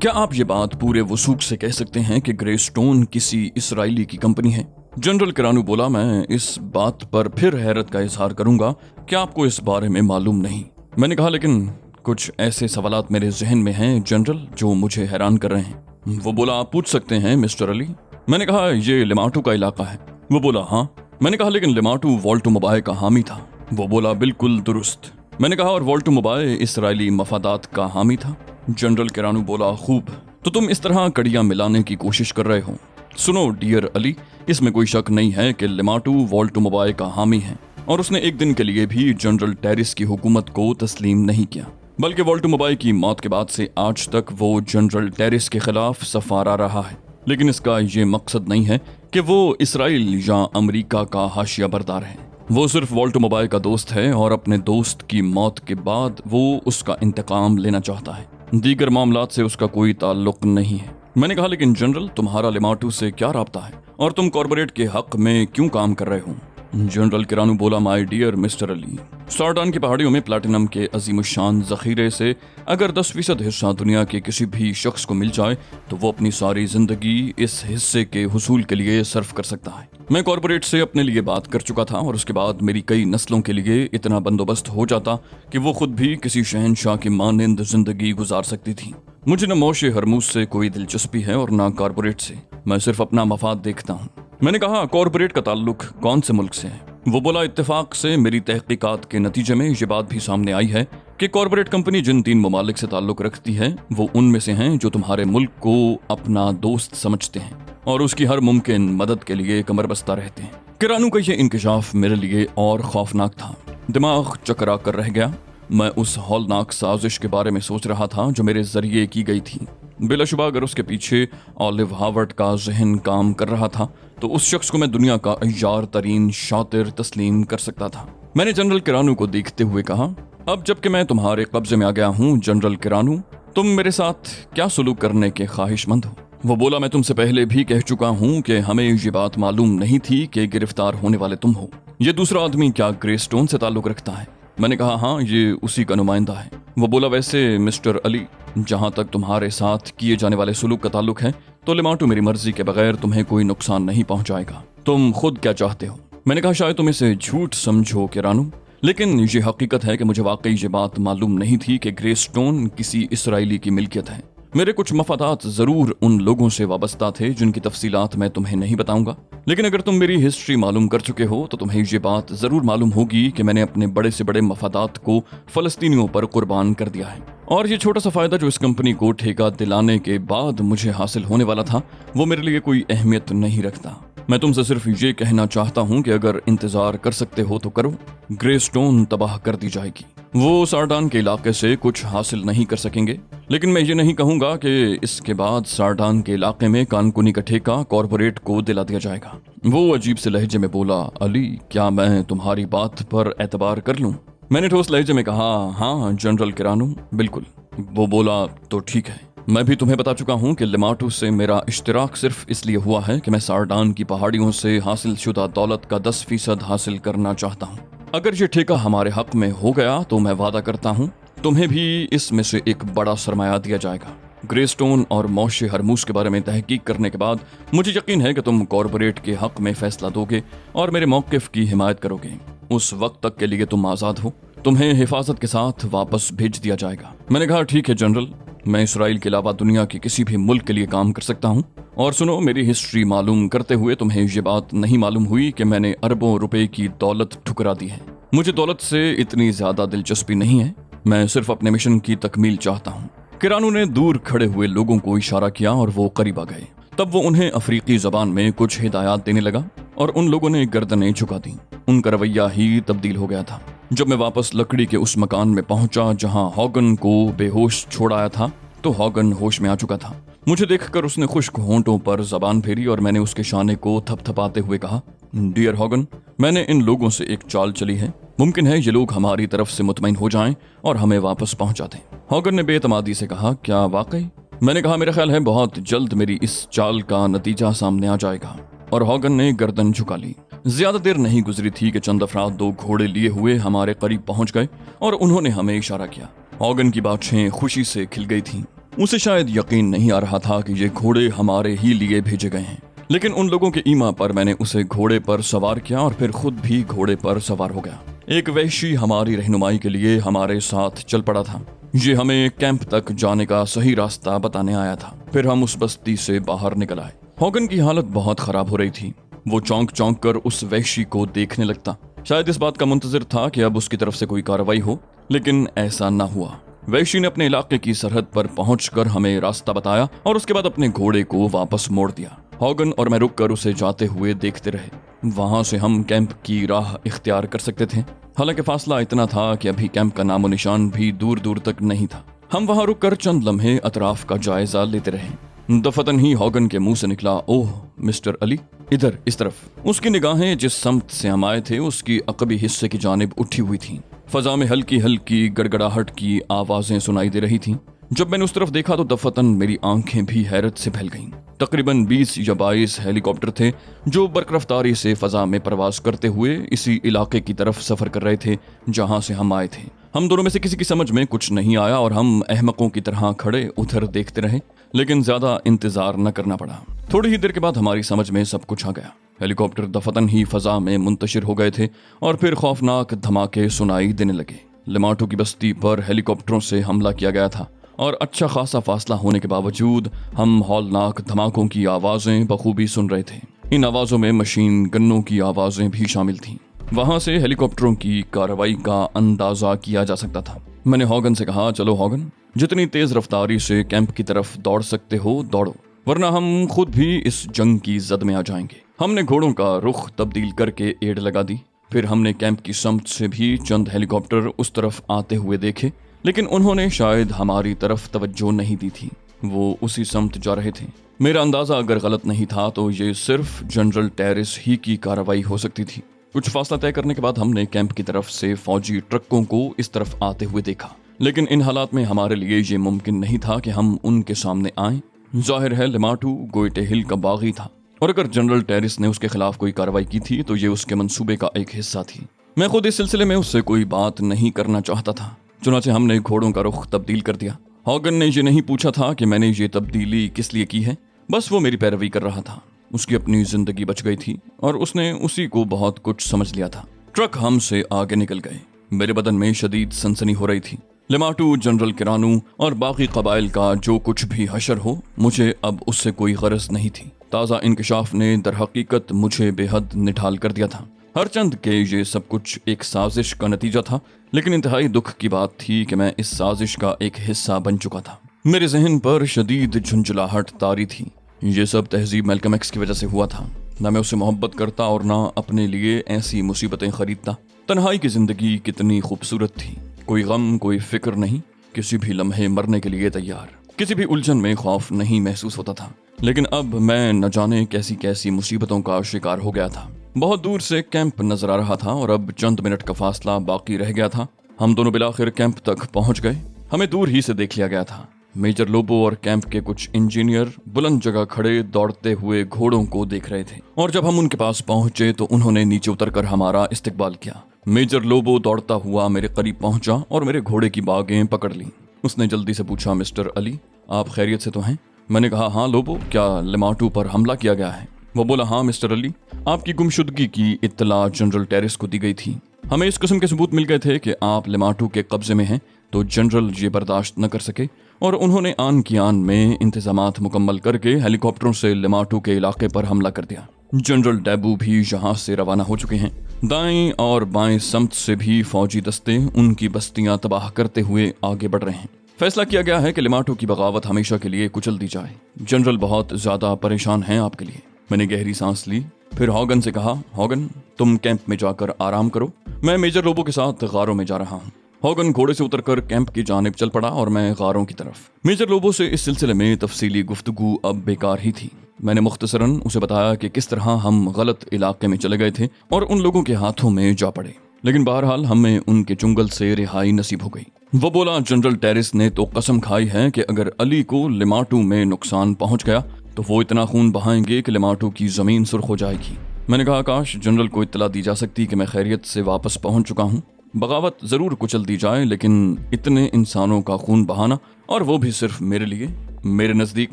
क्या आप ये बात पूरे वसूख से कह सकते हैं कि ग्रे स्टोन किसी इसराइली की कंपनी है? जनरल किरानू बोला, मैं इस बात पर फिर हैरत का इजहार करूंगा कि आपको इस बारे में मालूम नहीं। मैंने कहा, लेकिन कुछ ऐसे सवालात मेरे जहन में हैं जनरल जो मुझे हैरान कर रहे हैं। वो बोला, आप पूछ सकते हैं मिस्टर अली। मैंने कहा, ये लिमाटू का इलाका है। वो बोला, हाँ। मैंने कहा, लेकिन लिमाटू वॉल्टोमोबाई का हामी था। वो बोला, बिल्कुल दुरुस्त। मैंने कहा, और वॉल्टोमोबाई इसराइली मफादात का हामी था। जनरल किरानू बोला, खूब। तो तुम इस तरह कड़ियां मिलाने की कोशिश कर रहे हो। सुनो डियर अली, इसमें कोई शक नहीं है कि लिमाटू वॉल्टोमोबाई का हामी है, और उसने एक दिन के लिए भी जनरल टेरिस की हुकूमत को तस्लीम नहीं किया, बल्कि वॉल्टोमोबाई की मौत के बाद से आज तक वो जनरल टेरिस के खिलाफ सफारा रहा है। लेकिन इसका ये मकसद नहीं है कि वो इसराइल या अमेरिका का हाशिया बरदार है। वो सिर्फ वॉल्टोमोबाई का दोस्त है और अपने दोस्त की मौत के बाद वो उसका इंतकाम लेना चाहता है। दीगर मामलात से उसका कोई ताल्लुक नहीं है। मैंने कहा, लेकिन जनरल, तुम्हारा लिमाटू से क्या राब्ता है और तुम कॉर्पोरेट के हक में क्यों काम कर रहे हो? जनरल किरानू बोला, माय डियर मिस्टर अली, सार्डान की पहाड़ियों में प्लैटिनम के अजीमुशान जखीरे से अगर 10% हिस्सा दुनिया के किसी भी शख्स को मिल जाए तो वो अपनी सारी जिंदगी इस हिस्से के हुसूल के लिए सर्फ कर सकता है। मैं कॉर्पोरेट से अपने लिए बात कर चुका था और उसके बाद मेरी कई नस्लों के लिए इतना बंदोबस्त हो जाता कि वो खुद भी किसी शहनशाह की मानिंद जिंदगी गुजार सकती थी। मुझे न मौशे हरमूज से कोई दिलचस्पी है और न कॉर्पोरेट से। मैं सिर्फ अपना मफाद देखता हूँ। मैंने कहा, कॉर्पोरेट का ताल्लुक कौन से मुल्क से है? वो बोला, इत्तेफाक से मेरी तहकीकात के नतीजे में ये बात भी सामने आई है कि कॉर्पोरेट कंपनी जिन 3 ममालिक से ताल्लुक रखती है वो उनमें से हैं जो तुम्हारे मुल्क को अपना दोस्त समझते हैं और उसकी हर मुमकिन मदद के लिए कमर बस्ता रहते हैं। किरानू का ये इंकशाफ मेरे लिए और खौफनाक था। दिमाग चकरा कर रह गया। मैं उस हौलनाक साजिश के बारे में सोच रहा था जो मेरे जरिए की गई थी। बिलाशुबा अगर उसके पीछे ऑलिव हार्वर्ड का जहन काम कर रहा था तो उस शख्स को मैं दुनिया का अय्यार तरीन शातिर तस्लीम कर सकता था। मैंने जनरल किरानू को देखते हुए कहा, अब जबकि मैं तुम्हारे कब्जे में आ गया हूँ जनरल किरानू, तुम मेरे साथ क्या सलूक करने के ख्वाहिशमंद हो? वो बोला, मैं तुमसे पहले भी कह चुका हूँ कि हमें ये बात मालूम नहीं थी कि गिरफ्तार होने वाले तुम हो। ये दूसरा आदमी क्या ग्रे स्टोन से ताल्लुक रखता है? मैंने कहा, हाँ, ये उसी का नुमाइंदा है। वो बोला, वैसे मिस्टर अली, जहाँ तक तुम्हारे साथ किए जाने वाले सलूक का ताल्लुक है तो लिमाटू मेरी मर्जी के बगैर तुम्हें कोई नुकसान नहीं पहुंचाएगा। तुम खुद क्या चाहते हो? मैंने कहा, शायद तुम इसे झूठ समझो किरानू, लेकिन ये हकीकत है कि मुझे वाकई ये बात मालूम नहीं थी कि ग्रे स्टोन किसी इसराइली की मिल्कियत है। मेरे कुछ मफादात जरूर उन लोगों से वाबस्ता थे जिनकी तफसीलात मैं तुम्हें नहीं बताऊंगा, लेकिन अगर तुम मेरी हिस्ट्री मालूम कर चुके हो तो तुम्हें ये बात जरूर मालूम होगी कि मैंने अपने बड़े से बड़े मफादात को फलस्तीनियों पर कुर्बान कर दिया है। और ये छोटा सा फायदा जो इस कंपनी को ठेका दिलाने के बाद मुझे हासिल होने वाला था वो मेरे लिए कोई अहमियत नहीं रखता। मैं तुमसे सिर्फ ये कहना चाहता हूँ कि अगर इंतजार कर सकते हो तो करो। ग्रे स्टोन तबाह कर दी जाएगी। वो सार्डान के इलाके से कुछ हासिल नहीं कर सकेंगे, लेकिन मैं ये नहीं कहूंगा कि इसके बाद सार्डान के इलाके में कानकुनी का ठेका कॉर्पोरेट को दिला दिया जाएगा। वो अजीब से लहजे में बोला, अली, क्या मैं तुम्हारी बात पर एतबार कर लूं? मैंने ठोस लहजे में कहा, हाँ जनरल किरानू, बिल्कुल। वो बोला, तो ठीक है। मैं भी तुम्हें बता चुका हूँ कि लिमाटू से मेरा इश्तिराक सिर्फ इसलिए हुआ है कि मैं सार्डान की पहाड़ियों से हासिल शुदा दौलत का 10% हासिल करना चाहता हूँ। अगर ये ठेका हमारे हक में हो गया तो मैं वादा करता हूँ तुम्हें भी इसमें से एक बड़ा सरमाया दिया जाएगा। ग्रे स्टोन और मौशे हरमूस के बारे में तहकीक करने के बाद मुझे यकीन है कि तुम कॉर्पोरेट के हक में फैसला दोगे और मेरे मौक़िफ़ की हिमायत करोगे। उस वक्त तक के लिए तुम आज़ाद हो। तुम्हें हिफाजत के साथ वापस भेज दिया जाएगा। मैंने कहा, ठीक है जनरल, मैं इसराइल के अलावा दुनिया के किसी भी मुल्क के लिए काम कर सकता हूँ। और सुनो, मेरी हिस्ट्री मालूम करते हुए तुम्हें ये बात नहीं मालूम हुई कि मैंने अरबों रुपए की दौलत ठुकरा दी है। मुझे दौलत से इतनी ज्यादा दिलचस्पी नहीं है। मैं सिर्फ अपने मिशन की तकमील चाहता हूँ। किरानू ने दूर खड़े हुए लोगों को इशारा किया और वो करीब आ गए। तब वो उन्हें अफ्रीकी जबान में कुछ हिदायत देने लगा और उन लोगों ने गर्दनें झुका दी। उनका रवैया ही तब्दील हो गया था। जब मैं वापस लकड़ी के उस मकान में पहुंचा जहां हॉगन को बेहोश छोड़ाया था तो हॉगन होश में आ चुका था। मुझे देखकर उसने खुश्क होंठों पर जबान फेरी और मैंने उसके शाने को थपथपाते हुए कहा, डियर हॉगन, मैंने इन लोगों से एक चाल चली है। मुमकिन है ये लोग हमारी तरफ से मुतमईन हो जाएं और हमें वापस पहुंचा दें। हॉगन ने बेतमादी से कहा, क्या वाकई? मैंने कहा, मेरा ख्याल है बहुत जल्द मेरी इस चाल का नतीजा सामने आ जाएगा। और हॉगन ने गर्दन झुका ली। ज्यादा देर नहीं गुजरी थी कि चंद अफराद 2 घोड़े लिए हुए हमारे करीब पहुंच गए और उन्होंने हमें इशारा किया। हॉगन की बातें खुशी से खिल गई थीं। उसे शायद यकीन नहीं आ रहा था कि ये घोड़े हमारे ही लिए भेजे गए हैं, लेकिन उन लोगों के ईमा पर मैंने उसे घोड़े पर सवार किया और फिर खुद भी घोड़े पर सवार हो गया। एक वहशी हमारी रहनुमाई के लिए हमारे साथ चल पड़ा था। ये हमें कैंप तक जाने का सही रास्ता बताने आया था। फिर हम उस बस्ती से बाहर निकल आए। हॉगन की हालत बहुत खराब हो रही थी। वो चौंक चौंक कर उस वहशी को देखने लगता। शायद इस बात का मुंतजिर था कि अब उसकी तरफ से कोई कार्रवाई हो, लेकिन ऐसा न हुआ। वहशी ने अपने इलाके की सरहद पर पहुंचकर हमें रास्ता बताया और उसके बाद अपने घोड़े को वापस मोड़ दिया। हॉगन और मैं रुककर उसे जाते हुए देखते रहे। वहां से हम कैंप की राह इख्तियार कर सकते थे। हालांकि फासला इतना था कि अभी कैंप का नामो निशान भी दूर दूर तक नहीं था। हम वहां रुककर चंद लम्हे अतराफ का जायजा लेते रहे। दफतन ही हॉगन के मुंह से निकला, ओह मिस्टर अली, इधर इस तरफ। उसकी निगाहें जिस समत से हम आए थे उसकी अकबी हिस्से की जानिब उठी हुई थीं। फजा में हल्की हल्की गड़गड़ाहट की आवाजें सुनाई दे रही थीं। जब मैंने उस तरफ देखा तो दफतन मेरी आंखें भी हैरत से फैल गईं। तकरीबन 20 या 22 हेलीकॉप्टर थे जो बरकरफ्तारी से फजा में प्रवास करते हुए इसी इलाके की तरफ सफर कर रहे थे जहां से हम आए थे। हम दोनों में से किसी की समझ में कुछ नहीं आया और हम अहमकों की तरह खड़े उधर देखते रहे, लेकिन ज्यादा इंतजार न करना पड़ा। थोड़ी ही देर के बाद हमारी समझ में सब कुछ आ गया। हेलीकॉप्टर दफतन ही फजा में मुंतशिर हो गए थे और फिर खौफनाक धमाके सुनाई देने लगे। लिमाटू की बस्ती पर हेलीकॉप्टरों से हमला किया गया था और अच्छा खासा फासला होने के बावजूद हम हौलनाक धमाकों की आवाजें बखूबी सुन रहे थे। इन आवाजों में मशीन गन्नों की आवाजें भी शामिल थीं। वहां से हेलीकॉप्टरों की कार्रवाई का अंदाजा किया जा सकता था। मैंने हॉगन से कहा, चलो हॉगन, जितनी तेज रफ्तारी से कैंप की तरफ दौड़ सकते हो दौड़ो, वरना हम खुद भी इस जंग की जद में आ जाएंगे। हमने घोड़ों का रुख तब्दील करके एड़ लगा दी। फिर हमने कैंप की समत से भी चंद हेलीकॉप्टर उस तरफ आते हुए देखे, लेकिन उन्होंने शायद हमारी तरफ तवज्जो नहीं दी थी। वो उसी समत जा रहे थे। मेरा अंदाजा अगर गलत नहीं था तो ये सिर्फ जनरल टेरिस ही की कार्रवाई हो सकती थी। कुछ फासला तय करने के बाद हमने कैंप की तरफ से फौजी ट्रकों को इस तरफ आते हुए देखा, लेकिन इन हालात में हमारे लिए ये मुमकिन नहीं था कि हम उनके सामने आएं। जाहिर है लिमाटू गोइटे हिल का बागी था और अगर जनरल टेरिस ने उसके खिलाफ कोई कार्रवाई की थी तो ये उसके मंसूबे का एक हिस्सा थी। मैं खुद इस सिलसिले में उससे कोई बात नहीं करना चाहता था, चुनाचे हमने घोड़ों का रुख तब्दील कर दिया। हॉगन ने ये नहीं पूछा था कि मैंने ये तब्दीली किस लिए की है, बस वो मेरी पैरवी कर रहा था। उसकी अपनी जिंदगी बच गई थी और उसने उसी को बहुत कुछ समझ लिया था। ट्रक हमसे आगे निकल गए। मेरे बदन में शदीद सनसनी हो रही थी। लिमाटू, जनरल किरानू और बाकी कबाइल का जो कुछ भी हशर हो, मुझे अब उससे कोई गरज नहीं थी। ताज़ा इंकशाफ ने दर हकीकत मुझे बेहद निठाल कर दिया था। हर चंद के ये सब कुछ एक साजिश का नतीजा था, लेकिन इंतहाई दुख की बात थी कि मैं इस साजिश का एक हिस्सा बन चुका था। मेरे जहन पर शदीद झुंझलाहट तारी थी। ये सब तहजीब मैल्कम एक्स की वजह से हुआ था। ना मैं उसे मोहब्बत करता और ना अपने लिए ऐसी मुसीबतें खरीदता। तन्हाई की जिंदगी कितनी खूबसूरत थी। कोई गम, कोई फिक्र नहीं, किसी भी लम्हे मरने के लिए तैयार। किसी भी उलझन में खौफ नहीं महसूस होता था। लेकिन अब मैं न जाने कैसी कैसी मुसीबतों का शिकार हो गया था। बहुत दूर से कैंप नजर आ रहा था और अब चंद मिनट का फासला बाकी रह गया था। हम दोनों बिलाखिर कैंप तक पहुंच गए। हमें दूर ही से देख लिया गया था। मेजर लोबो और कैंप के कुछ इंजीनियर बुलंद जगह खड़े दौड़ते हुए घोड़ों को देख रहे थे और जब हम उनके पास पहुंचे तो उन्होंने नीचे उतरकर हमारा इस्तकबाल किया। मेजर लोबो दौड़ता हुआ मेरे करीब पहुंचा और मेरे घोड़े की बागें पकड़ ली। उसने जल्दी से पूछा, मिस्टर अली, आप खैरियत से तो हैं? मैंने कहा, हाँ लोबो, क्या लिमाटू पर हमला किया गया है? वो बोला, हाँ मिस्टर अली, आपकी गुमशुदगी की इत्तला जनरल टेरिस को दी गई थी। हमें इस किस्म के सबूत मिल गए थे कि आप लिमाटू के कब्जे में हैं, तो जनरल ये बर्दाश्त न कर सके और उन्होंने आन की आन में इंतजामात मुकम्मल करके हेलीकॉप्टरों से लिमाटू के इलाके पर हमला कर दिया। जनरल डैबू भी यहाँ से रवाना हो चुके हैं। दाएं और बाएं समत से भी फौजी दस्ते उनकी बस्तियां तबाह करते हुए आगे बढ़ रहे हैं। फैसला किया गया है कि लिमाटू की बगावत हमेशा के लिए कुचल दी जाए। जनरल बहुत ज्यादा परेशान हैं आपके लिए। मैंने गहरी सांस ली। फिर हॉगन से कहा, हॉगन, तुम कैंप में जाकर आराम करो, मैं मेजर लोबो के साथ गारों में जा रहा हूँ। हॉगन घोड़े से उतरकर कैंप की जानिब चल पड़ा और मैं गारों की तरफ। मेजर लोबो से इस सिलसिले में तफसीली गुफ्तगू अब बेकार ही थी। मैंने मुख्तसरन उसे बताया कि किस तरह हम गलत इलाके में चले गए थे और उन लोगों के हाथों में जा पड़े, लेकिन बहरहाल हमें उनके चुंगल से रिहाई नसीब हो गई। वो बोला, जनरल टेरिस ने तो कसम खाई है कि अगर अली को लिमाटू में नुकसान पहुंच गया तो वो इतना खून बहाएंगे कि लिमाटू की जमीन सुर्ख हो जाएगी। मैंने कहा, काश जनरल को इत्तला दी जा सकती कि मैं खैरियत से वापस पहुंच चुका हूं। बगावत ज़रूर कुचल दी जाए, लेकिन इतने इंसानों का खून बहाना, और वो भी सिर्फ मेरे लिए, मेरे नज़दीक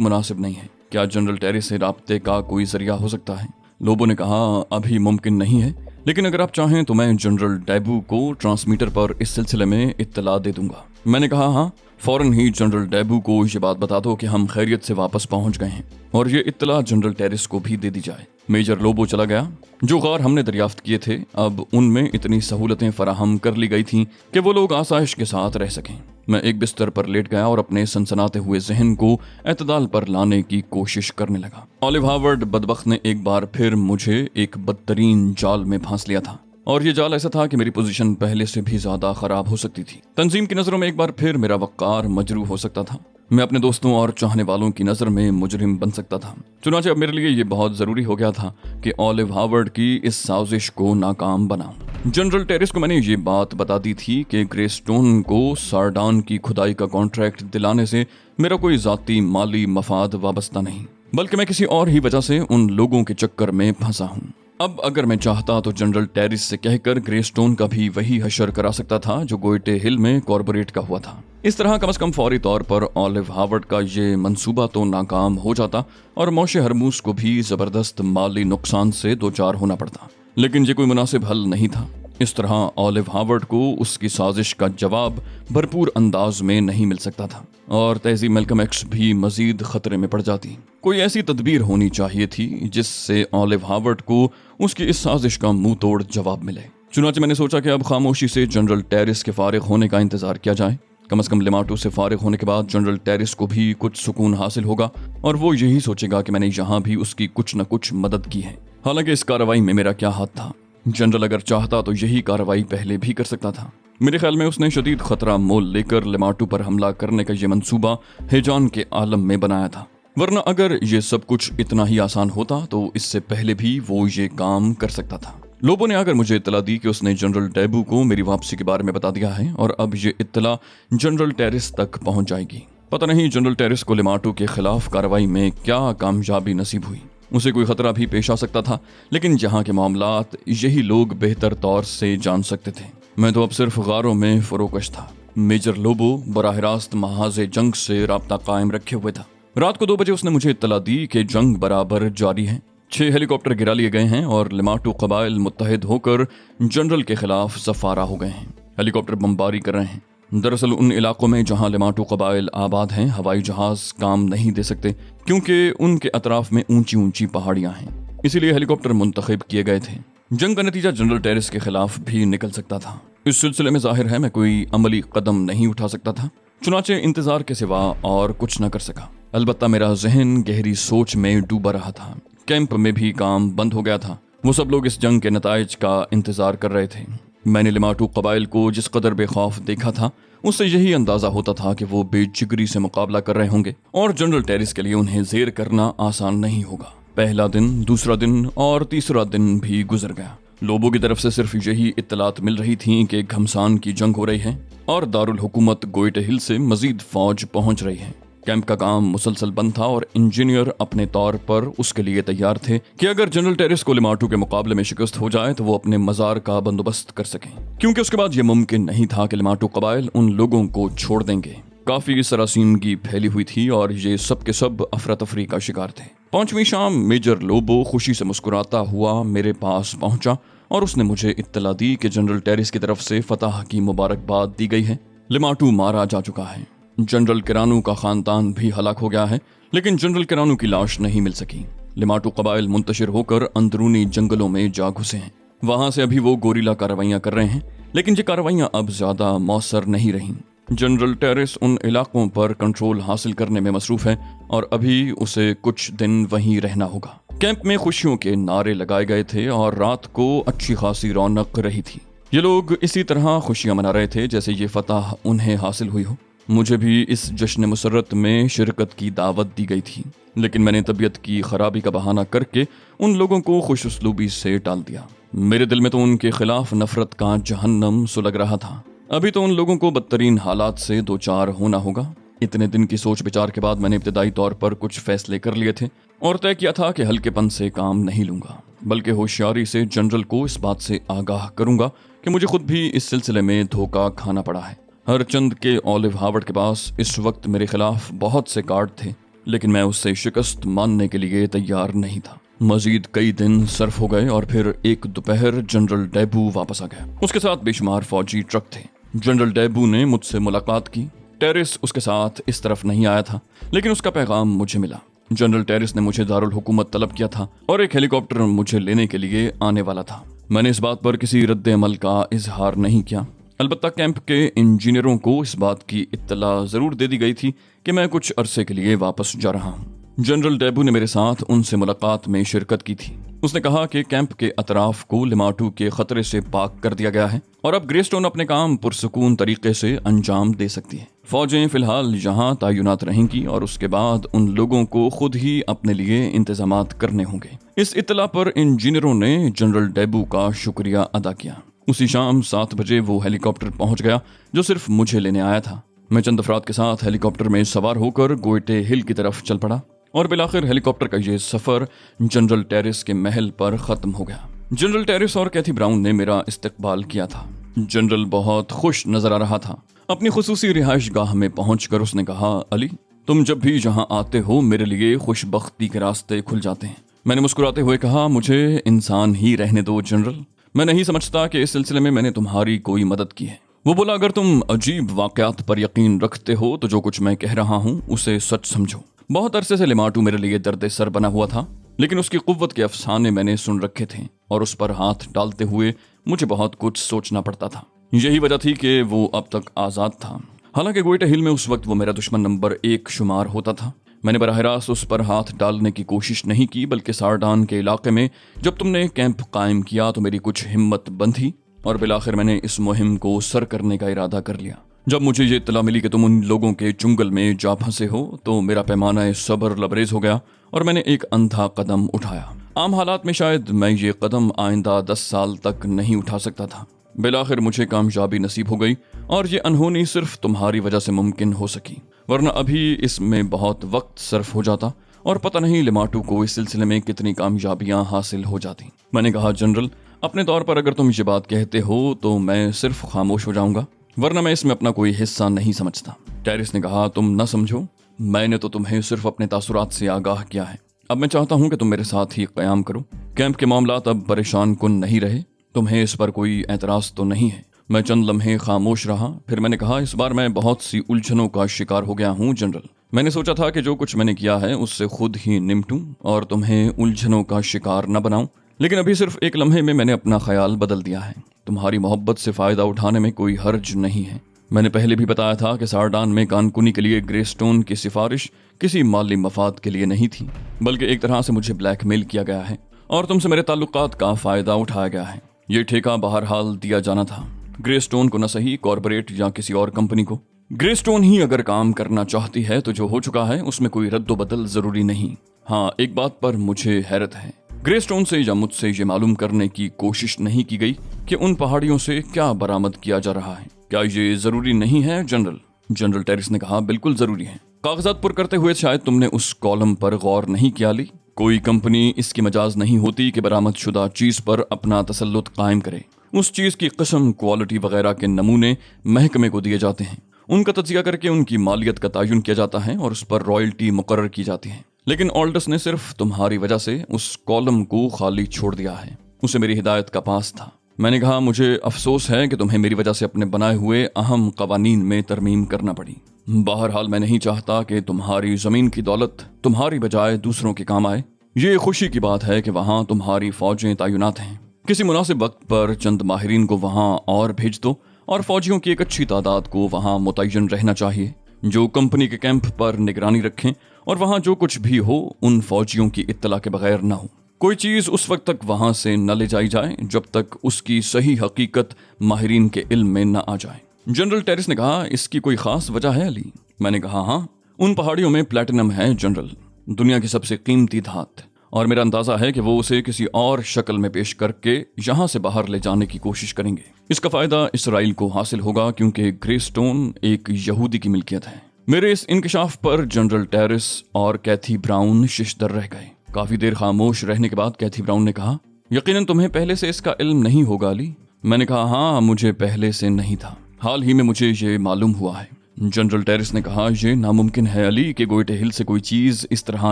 मुनासिब नहीं है। क्या जनरल टेरी से राब्ते का कोई जरिया हो सकता है? लोबो ने कहा, अभी मुमकिन नहीं है, लेकिन अगर आप चाहें तो मैं जनरल डेबू को ट्रांसमीटर पर इस सिलसिले में इत्तला दे दूंगा। मैंने कहा, हाँ, फौरन ही जनरल डेबू को ये बात बता दो कि हम खैरियत से वापस पहुंच गए हैं, और ये इत्तला जनरल टेरिस को भी दे दी जाए। मेजर लोबो चला गया। जो गार हमने दरियाफ्त किए थे, अब उनमें इतनी सहूलतें फराहम कर ली गई थीं कि वो लोग आसाइश के साथ रह सकें। मैं एक बिस्तर पर लेट गया और अपने सनसनाते हुए जहन को एतदाल पर लाने की कोशिश करने लगा। ऑलिव हार्वर्ड बदबख्त ने एक बार फिर मुझे एक बदतरीन जाल में फांस लिया था, और ये जाल ऐसा था कि मेरी पोजीशन पहले से भी ज्यादा खराब हो सकती थी। तंजीम की नजरों में एक बार फिर मेरा वक़ार मजरूह हो सकता था। मैं अपने दोस्तों और चाहने वालों की नजर में मुजरिम बन सकता था। चुनांचे अब मेरे लिए ये बहुत जरूरी हो गया था कि ऑलिव हार्वर्ड की इस साजिश को नाकाम बनाऊं। जनरल टेरिस को मैंने ये बात बता दी थी कि ग्रेस्टोन को सार्डान की खुदाई का कॉन्ट्रैक्ट दिलाने से मेरा कोई जाती माली मफाद वाबस्ता नहीं, बल्कि मैं किसी और ही वजह से उन लोगों के चक्कर में फंसा हूँ। अब अगर मैं चाहता तो जनरल टेरिस से कहकर ग्रेस्टोन का भी वही हशर करा सकता था जो गोइटे हिल में कॉर्पोरेट का हुआ था। इस तरह कम से कम फौरी तौर पर ऑलिव हार्वर्ड का ये मंसूबा तो नाकाम हो जाता और मोशे हरमूस को भी जबरदस्त माली नुकसान से दो चार होना पड़ता। लेकिन ये कोई मुनासिब हल नहीं था। इस तरह ऑलिव हार्वर्ड को उसकी साजिश का जवाब भरपूर अंदाज में नहीं मिल सकता था, और तहजीब मैल्कम एक्स भी मजीद खतरे में पड़ जाती। कोई ऐसी तदबीर होनी चाहिए थी जिससे ऑलिव हार्वर्ड को उसकी इस साजिश का मुंह तोड़ जवाब मिले। चुनांचे मैंने सोचा कि अब खामोशी से जनरल टेरिस के फारिग होने का इंतजार किया जाए। कम से कम लिमाटो से फारिग होने के बाद जनरल टेरिस को भी कुछ सुकून हासिल होगा, और वो यही सोचेगा कि मैंने यहाँ भी उसकी कुछ न कुछ मदद की है। हालांकि इस कार्रवाई में मेरा क्या हाथ था? जनरल अगर चाहता तो यही कार्रवाई पहले भी कर सकता था। मेरे ख्याल में उसने शदीद खतरा मोल लेकर लिमाटो पर हमला करने का ये मंसूबा हेजान के आलम में बनाया था, वरना अगर ये सब कुछ इतना ही आसान होता तो इससे पहले भी वो ये काम कर सकता था। लोबो ने आकर मुझे इत्तला दी कि उसने जनरल डेबू को मेरी वापसी के बारे में बता दिया है, और अब ये इत्तला जनरल टेरिस तक पहुंच जाएगी। पता नहीं जनरल टेरिस को लिमाटो के खिलाफ कार्रवाई में क्या कामयाबी नसीब हुई। उसे कोई खतरा भी पेश आ सकता था, लेकिन यहाँ के मामलात यही लोग बेहतर तौर से जान सकते थे। मैं तो अब सिर्फ गारों में फरोकश था। मेजर लोबो बराह रास्त महाज़े जंग से राब्ता कायम रखे हुए था। रात को 2 बजे उसने मुझे इत्तला दी कि जंग बराबर जारी है। 6 हेलीकॉप्टर गिरा लिए गए हैं और लिमाटो कबाइल मुत्तहिद होकर जनरल के खिलाफ जफारा हो गए हैं। हेलीकॉप्टर बमबारी कर रहे हैं। दरअसल उन इलाकों में जहां लिमाटो कबाइल आबाद हैं, हवाई जहाज काम नहीं दे सकते, क्योंकि उनके अतराफ में ऊंची ऊंची पहाड़ियां हैं। इसीलिए हेलीकॉप्टर मुंतखब किए गए थे। जंग का नतीजा जनरल टेरिस के खिलाफ भी निकल सकता था। इस सिलसिले में जाहिर है मैं कोई अमली कदम नहीं उठा सकता था। चुनाचे इंतजार के सिवा और कुछ न कर सका। अलबत्ता मेरा जहन गहरी सोच में डूबा रहा था। कैंप में भी काम बंद हो गया था। वो सब लोग इस जंग के नताइज का इंतजार कर रहे थे। मैंने लिमाटो कबाइल को जिस कदर बेखौफ देखा था, उससे यही अंदाजा होता था कि वो बेजिगरी से मुकाबला कर रहे होंगे, और जनरल टेरिस के लिए उन्हें जेर करना आसान नहीं होगा। पहला दिन, दूसरा दिन और तीसरा दिन भी गुजर गया। लोबो की तरफ से सिर्फ यही इत्तलात मिल रही थी कि घमसान की जंग हो रही है और दारुल हुकूमत गोइटे हिल से मजीद फौज पहुंच रही है। कैंप का काम मुसलसल बंद था और इंजीनियर अपने तौर पर उसके लिए तैयार थे कि अगर जनरल टेरिस को लिमाटो के मुकाबले में शिकस्त हो जाए तो वो अपने मजार का बंदोबस्त कर सकें, क्योंकि उसके बाद ये मुमकिन नहीं था कि लिमाटो कबाइल उन लोगों को छोड़ देंगे। काफी सरासीमगी फैली हुई थी और ये सब के सब अफरा तफरी का शिकार थे। 5वीं शाम मेजर लोबो खुशी से मुस्कुराता हुआ मेरे पास पहुंचा और उसने मुझे इत्तला दी कि जनरल टेरिस की तरफ से फतह की मुबारकबाद दी गई है। लिमाटो मारा जा चुका है। जनरल किरानू का खानदान भी हलाक हो गया है, लेकिन जनरल किरानू की लाश नहीं मिल सकी। लिमाटो कबाइल मुंतशिर होकर अंदरूनी जंगलों में जा घुसे हैं। वहां से अभी वो गोरिल्ला कार्रवाइयां कर रहे हैं, लेकिन ये कार्रवाइयां अब ज्यादा मौसर नहीं रहीं। जनरल टेरिस उन इलाकों पर कंट्रोल हासिल करने में मसरूफ है और अभी उसे कुछ दिन वहीं रहना होगा। कैंप में खुशियों के नारे लगाए गए थे और रात को अच्छी खासी रौनक रही थी। ये लोग इसी तरह खुशियां मना रहे थे जैसे ये फतह उन्हें हासिल हुई हो। मुझे भी इस जश्न मुसर्रत में शिरकत की दावत दी गई थी, लेकिन मैंने तबीयत की खराबी का बहाना करके उन लोगों को खुश उसलूबी से टाल दिया। मेरे दिल में तो उनके खिलाफ नफरत का जहन्नम सुलग रहा था। अभी तो उन लोगों को बदतरीन हालात से दो चार होना होगा। इतने दिन की सोच विचार के बाद मैंने इब्तदाई तौर पर कुछ फैसले कर लिए थे और तय किया था कि हल्केपन से काम नहीं लूंगा, बल्कि होशियारी से जनरल को इस बात से आगाह करूंगा कि मुझे खुद भी इस सिलसिले में धोखा खाना पड़ा है। हरचंद के ऑलिव हार्वर्ड के पास इस वक्त मेरे खिलाफ बहुत से कार्ड थे, लेकिन मैं उससे शिकस्त मानने के लिए तैयार नहीं था। मजीद कई दिन सर्फ हो गए और फिर एक दोपहर जनरल डेबू वापस आ गया। उसके साथ बेशुमार फौजी ट्रक थे। जनरल डेबू ने मुझसे मुलाकात की। टेरिस उसके साथ इस तरफ नहीं आया था, लेकिन उसका पैगाम मुझे मिला। जनरल टेरिस ने मुझे दारुल हुकूमत तलब किया था और एक हेलीकॉप्टर मुझे लेने के लिए आने वाला था। मैंने इस बात पर किसी रद्द अमल का इजहार नहीं किया। अलबत्ता कैंप के इंजीनियरों को इस बात की इत्तला जरूर दे दी गई थी कि मैं कुछ अरसे के लिए वापस जा रहा हूँ। जनरल डेबू ने मेरे साथ उनसे मुलाकात में शिरकत की थी। उसने कहा कि कैंप के अतराफ को लिमाटू के खतरे से पाक कर दिया गया है और अब ग्रेस्टोन अपने काम पुरसुकून तरीके से अंजाम दे सकती है। फौजें फिलहाल यहाँ तैनात रहेंगी और उसके बाद उन लोगों को खुद ही अपने लिए इंतजामात करने होंगे। इस इत्तला पर इंजीनियरों ने जनरल डेबू का शुक्रिया अदा किया। उसी शाम 7 बजे वो हेलीकॉप्टर पहुंच गया जो सिर्फ मुझे लेने आया था। मैं चंद अफराद के साथ हेलीकॉप्टर में सवार होकर गोइटे हिल की तरफ चल पड़ा और बिलाखिर हेलीकॉप्टर का ये सफर जनरल टेरिस के महल पर खत्म हो गया। जनरल टेरिस और कैथी ब्राउन ने मेरा इस्तकबाल किया था। जनरल बहुत खुश नजर आ रहा था। अपनी खुसूसी रिहाइश गाह में पहुंचकर उसने कहा, अली, तुम जब भी यहाँ आते हो मेरे लिए खुशबख्ती के रास्ते खुल जाते हैं। मैंने मुस्कुराते हुए कहा, मुझे इंसान ही रहने दो जनरल। मैं नहीं समझता कि इस सिलसिले में मैंने तुम्हारी कोई मदद की है। वो बोला, अगर तुम अजीब वाकयात पर यकीन रखते हो तो जो कुछ मैं कह रहा हूँ उसे सच समझो। बहुत अरसे से लिमाटू मेरे लिए दर्द सर बना हुआ था, लेकिन उसकी कुव्वत के अफसाने मैंने सुन रखे थे और उस पर हाथ डालते हुए मुझे बहुत कुछ सोचना पड़ता था। यही वजह थी कि वो अब तक आज़ाद था। हालांकि गोइटे हिल में उस वक्त वो मेरा दुश्मन नंबर 1 शुमार होता था। मैंने बराह रास्त उस पर हाथ डालने की कोशिश नहीं की, बल्कि सारडान के इलाके में जब तुमने कैंप कायम किया तो मेरी कुछ हिम्मत बंधी और बिलाखिर मैंने इस मुहिम को सर करने का इरादा कर लिया। जब मुझे ये इत्तला मिली कि तुम उन लोगों के चुंगल में जा फंसे हो तो मेरा पैमाना सब्र लबरेज हो गया और मैंने एक अंधा कदम उठाया। आम हालात में शायद मैं ये कदम आइंदा 10 साल तक नहीं उठा सकता था। बिलाखिर मुझे कामयाबी नसीब हो गई और ये अनहोनी सिर्फ तुम्हारी वजह से मुमकिन हो सकी, वरना अभी इसमें बहुत वक्त सर्फ हो जाता और पता नहीं लिमाटू को इस सिलसिले में कितनी कामयाबियां हासिल हो जाती। मैंने कहा, जनरल, अपने तौर पर अगर तुम ये बात कहते हो तो मैं सिर्फ खामोश हो जाऊंगा, वरना मैं इसमें अपना कोई हिस्सा नहीं समझता। टेरिस ने कहा, तुम न समझो, मैंने तो तुम्हें सिर्फ अपने तासुरात से आगाह किया है। अब मैं चाहता हूं कि तुम मेरे साथ ही क़याम करो। कैंप के मामलात अब परेशान कुन नहीं रहे। तुम्हें इस पर कोई एतराज़ तो नहीं है? मैं चंद लम्हे खामोश रहा। फिर मैंने कहा, इस बार मैं बहुत सी उलझनों का शिकार हो गया हूँ जनरल। मैंने सोचा था कि जो कुछ मैंने किया है उससे खुद ही निपटूं और तुम्हें उलझनों का शिकार न बनाऊं, लेकिन अभी सिर्फ एक लम्हे में मैंने अपना ख्याल बदल दिया है। तुम्हारी मोहब्बत से फ़ायदा उठाने में कोई हर्ज नहीं है। मैंने पहले भी बताया था कि सारडान में कानकुनी के लिए ग्रेस्टोन की सिफारिश किसी माली मफाद के लिए नहीं थी, बल्कि एक तरह से मुझे ब्लैकमेल किया गया है और तुमसे मेरे ताल्लुकात का फ़ायदा उठाया गया है। ये ठेका बहरहाल दिया जाना था, ग्रेस्टोन को न सही, कॉरपोरेट या किसी और कंपनी को। ग्रेस्टोन ही अगर काम करना चाहती है तो जो हो चुका है उसमें कोई रद्दोबदल जरूरी नहीं। हाँ, एक बात पर मुझे हैरत है, ग्रेस्टोन से या मुझसे ये मालूम करने की कोशिश नहीं की गई कि उन पहाड़ियों से क्या बरामद किया जा रहा है। क्या ये जरूरी नहीं है जनरल? जनरल टेरिस ने कहा, बिल्कुल जरूरी है। कागजात पुर करते हुए शायद तुमने उस कॉलम पर गौर नहीं किया ली। कोई कंपनी इसकी मजाज नहीं होती कि बरामद शुदा चीज पर अपना तसल्लुत कायम करे। उस चीज की किस्म, क्वालिटी वगैरह के नमूने महकमे को दिए जाते हैं, उनका तज्जिया करके उनकी मालियत का तयन किया जाता है और उस पर रॉयल्टी मुकर्रर की जाती है। लेकिन ऑल्डस ने सिर्फ तुम्हारी वजह से उस कॉलम को खाली छोड़ दिया है। उसे मेरी हिदायत का पास था। मैंने कहा, मुझे अफसोस है कि तुम्हें मेरी वजह से अपने बनाए हुए अहम कवानीन में तरमीम करना पड़ी। बहरहाल मैं नहीं चाहता कि तुम्हारी जमीन की दौलत तुम्हारी बजाय दूसरों के काम आए। ये खुशी की बात है कि वहाँ तुम्हारी फौजें तैनात हैं। किसी मुनासिब वक्त पर चंद माहिरीन को वहाँ और भेज दो और फौजियों की एक अच्छी तादाद को वहाँ मुतय्यन रहना चाहिए जो कंपनी के कैंप पर निगरानी रखें और वहाँ जो कुछ भी हो उन फौजियों की इत्तला के बगैर न हो। कोई चीज़ उस वक्त तक वहाँ से न ले जाई जाए जब तक उसकी सही हकीकत माहिरीन के इल्म में न आ जाए। जनरल टेरिस ने कहा, इसकी कोई खास वजह है अली? मैंने कहा, हाँ, उन पहाड़ियों में प्लेटिनम है जनरल, दुनिया की सबसे कीमती धात, और मेरा अंदाजा है कि वो उसे किसी और शक्ल में पेश करके यहाँ से बाहर ले जाने की कोशिश करेंगे। इसका फायदा इसराइल को हासिल होगा क्योंकि ग्रेस्टोन एक यहूदी की मिल्कियत है। मेरे इस इंकशाफ पर जनरल टेरिस और कैथी ब्राउन शिशदर रह गए। काफी देर खामोश रहने के बाद कैथी ब्राउन ने कहा, यकीनन तुम्हें पहले से इसका इल्म नहीं होगा अली। मैंने कहा, हाँ, मुझे पहले से नहीं था, हाल ही में मुझे ये मालूम हुआ है। जनरल टेरिस ने कहा, यह नामुमकिन है अली कि गोइटे हिल से कोई चीज इस तरह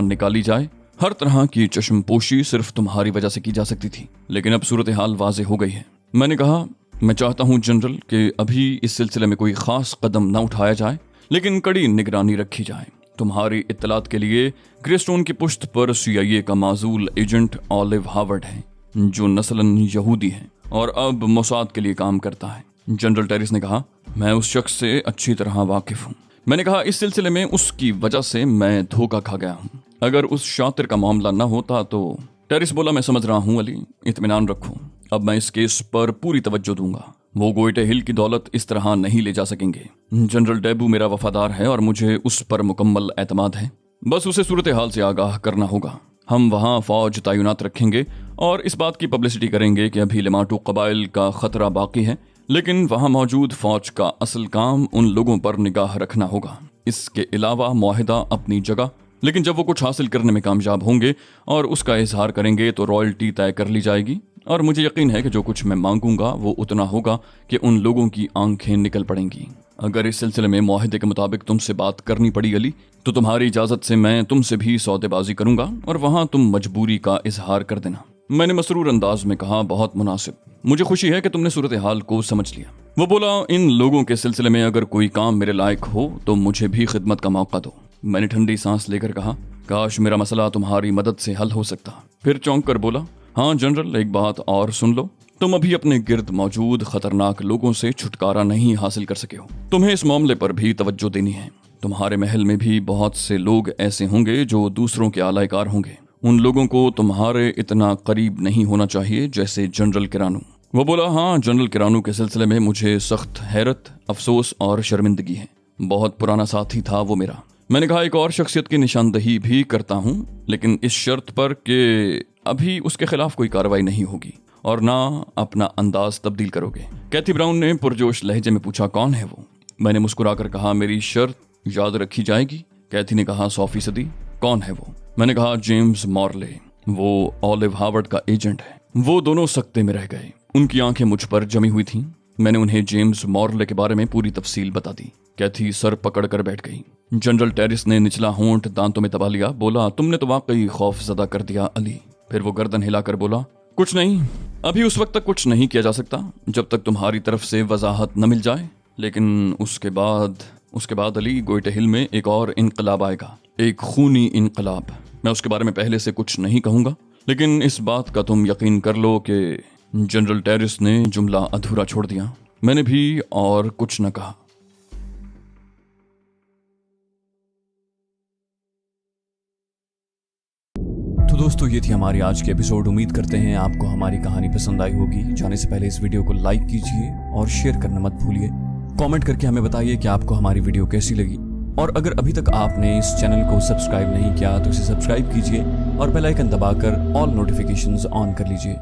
निकाली जाए। हर तरह की चश्मपोशी सिर्फ तुम्हारी वजह से की जा सकती थी, लेकिन अब सूरत हाल वाज़े हो गई है। मैंने कहा, मैं चाहता हूं जनरल कि अभी इस सिलसिले में कोई खास कदम न उठाया जाए, लेकिन कड़ी निगरानी रखी जाए। तुम्हारी इत्तलात के लिए ग्रेस्टोन की पुश्त पर CIA का माजूल एजेंट ऑलिव हार्वर्ड है, जो नस्लन यहूदी है और अब मोसाद के लिए काम करता है। जनरल टेरिस ने कहा, मैं उस शख्स से अच्छी तरह वाकिफ हूँ। मैंने कहा, इस सिलसिले में उसकी वजह से मैं धोखा खा गया हूँ। अगर उस शातिर का मामला न होता तो। टेरिस बोला, मैं समझ रहा हूँ अली, इत्मीनान रखो, अब मैं इस केस पर पूरी तवज्जो दूंगा। वो गोइटे हिल की दौलत इस तरह नहीं ले जा सकेंगे। जनरल डेबू मेरा वफादार है और मुझे उस पर मुकम्मल एतमाद है। बस उसे सूरत हाल से आगाह करना होगा। हम वहाँ फौज तैनात रखेंगे और इस बात की पब्लिसिटी करेंगे कि अभी लिमाटू कबाइल का खतरा बाकी है, लेकिन वहाँ मौजूद फौज का असल काम उन लोगों पर निगाह रखना होगा। इसके अलावा मुआहिदा अपनी जगह, लेकिन जब वो कुछ हासिल करने में कामयाब होंगे और उसका इजहार करेंगे तो रॉयल्टी तय कर ली जाएगी। और मुझे यकीन है कि जो कुछ मैं मांगूंगा वो उतना होगा कि उन लोगों की आंखें निकल पड़ेंगी। अगर इस सिलसिले में मुआहिदे के मुताबिक तुमसे बात करनी पड़ी अली, तो तुम्हारी इजाज़त से मैं तुमसे भी सौदेबाजी करूंगा और वहाँ तुम मजबूरी का इजहार कर देना। मैंने मसरूर अंदाज में कहा, बहुत मुनासिब, मुझे खुशी है कि तुमने सूरत हाल को समझ लिया। वो बोला, इन लोगों के सिलसिले में अगर कोई काम मेरे लायक हो तो मुझे भी खिदमत का मौका दो। मैंने ठंडी सांस लेकर कहा, काश मेरा मसला तुम्हारी मदद से हल हो सकता। फिर चौंक कर बोला, हाँ जनरल, एक बात और सुन लो, तुम अभी अपने गिर्द मौजूद खतरनाक लोगों से छुटकारा नहीं हासिल कर सके हो। तुम्हें इस मामले पर भी तवज्जो देनी है। तुम्हारे महल में भी बहुत से लोग ऐसे होंगे जो दूसरों के आलायकार होंगे। उन लोगों को तुम्हारे इतना करीब नहीं होना चाहिए जैसे जनरल किरानू। वो बोला, हाँ, जनरल किरानू के सिलसिले में मुझे सख्त हैरत, अफसोस और शर्मिंदगी है। बहुत पुराना साथी था वो मेरा। मैंने कहा, एक और शख्सियत की निशानदही भी करता हूँ, लेकिन इस शर्त पर कि अभी उसके खिलाफ कोई कार्रवाई नहीं होगी और ना अपना अंदाज तब्दील करोगे। कैथी ब्राउन ने पुरजोश लहजे में पूछा, कौन है वो? मैंने मुस्कुराकर कहा, मेरी शर्त याद रखी जाएगी। कैथी ने कहा, 100%। कौन है वो? मैंने कहा, जेम्स मॉर्ले, वो ऑलिव हार्वर्ड का एजेंट है। वो दोनों सकते में रह गए। उनकी आंखें मुझ पर जमी हुई थीं। मैंने उन्हें जेम्स मॉर्ले के बारे में पूरी तफसील बता दी। कैथी सर पकड़ कर बैठ गई। जनरल टेरिस ने निचला होंठ दांतों में दबा लिया। बोला, तुमने तो वाकई खौफजदा कर दिया अली। फिर वो गर्दन हिलाकर बोला, कुछ नहीं, अभी उस वक्त तक कुछ नहीं किया जा सकता जब तक तुम्हारी तरफ से वजाहत न मिल जाए। लेकिन उसके बाद अली, गोइटे हिल में एक और इनकलाब आएगा, एक खूनी इनकलाब। मैं उसके बारे में पहले से कुछ नहीं कहूंगा, लेकिन इस बात का तुम यकीन कर लो कि जनरल टेरिस ने जुमला अधूरा छोड़ दिया। मैंने भी और कुछ न कहा। तो दोस्तों, ये थी हमारी आज की एपिसोड। उम्मीद करते हैं आपको हमारी कहानी पसंद आई होगी। जाने से पहले इस वीडियो को लाइक कीजिए और शेयर करना मत भूलिए। कमेंट करके हमें बताइए कि आपको हमारी वीडियो कैसी लगी। और अगर अभी तक आपने इस चैनल को सब्सक्राइब नहीं किया तो इसे सब्सक्राइब कीजिए और बेल आइकन दबाकर ऑल नोटिफिकेशंस ऑन कर लीजिए।